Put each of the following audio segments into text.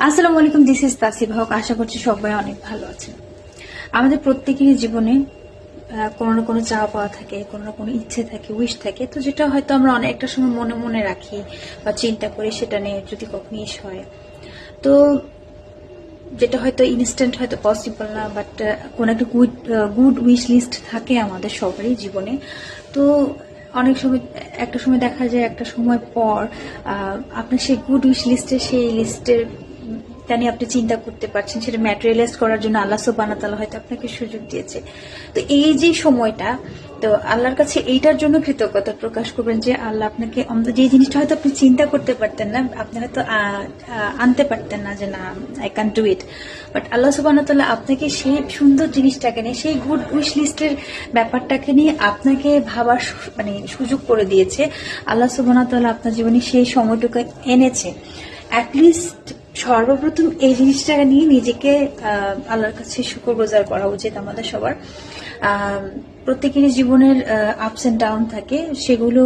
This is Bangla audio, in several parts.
আসসালামু আলাইকুম, দিস ইজ তাসিবা হক। আশা করছি সবাই অনেক ভালো আছেন। আমাদের প্রত্যেকেরই জীবনে কোনো না কোনো চাওয়া পাওয়া থাকে, কোনো না কোনো ইচ্ছে থাকে, উইশ থাকে। তো যেটা হয়তো আমরা অনেকটা সময় মনে মনে রাখি বা চিন্তা করি, সেটা নিয়ে যদি কখনো ইস হয়, তো যেটা হয়তো ইনস্ট্যান্ট হয়তো পসিবল না, বাট কোনো একটা গুড উইশ লিস্ট থাকে আমাদের সবারই জীবনে। তো অনেক সময় একটা সময় দেখা যায়, একটা সময় পর আপনার সেই গুড উইশ লিস্টের সেই লিস্টের তা নিয়ে আপনি চিন্তা করতে পারছেন, সেটা ম্যাটেরিয়ালাইজ করার জন্য আল্লাহ সুবহানাহু ওয়া তাআলা হয়তো আপনাকে সুযোগ দিয়েছে। তো এই যে সময়টা, তো আল্লাহর কাছে এইটার জন্য কৃতজ্ঞতা প্রকাশ করবেন যে আল্লাহ আপনাকে যে জিনিসটা হয়তো আপনি চিন্তা করতে পারতেন না, আপনি হয়তো আনতে পারতেন না যে না, I can do it, but আল্লাহ সুবহানাহু ওয়া তাআলা আপনাকে সেই সুন্দর জিনিসটাকে নিয়ে, সেই গুড উইশ লিস্টের ব্যাপারটাকে নিয়ে আপনাকে ভাবার মানে সুযোগ করে দিয়েছে। আল্লাহ সুবহানাহু ওয়া তাআলা আপনার জীবনে সেই সময়টুকু এনেছে। অ্যাটলিস্ট সর্বপ্রথম এই জিনিসটা নিয়ে নিজেকে আল্লাহর কাছে শুকরগুজার করা উচিত আমাদের সবার। প্রত্যেকেরই জীবনের আপস এন্ড ডাউন থাকে, সেগুলো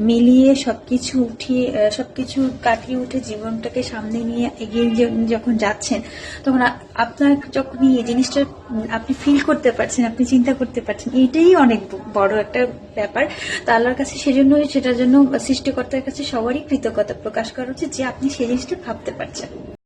মিলিয়ে সবকিছু উঠিয়ে সবকিছু কাটিয়ে উঠে জীবনটাকে সামনে নিয়ে এগিয়ে যখন যাচ্ছেন, তখন আপনার যখন এই জিনিসটা আপনি ফিল করতে পারছেন, আপনি চিন্তা করতে পারছেন, এইটাই অনেক বড় একটা ব্যাপার। তো আল্লাহর কাছে সেজন্যই, সেটার জন্য সৃষ্টিকর্তার কাছে সবারই কৃতজ্ঞতা প্রকাশ করা উচিত যে আপনি সেই জিনিসটা ভাবতে পারছেন।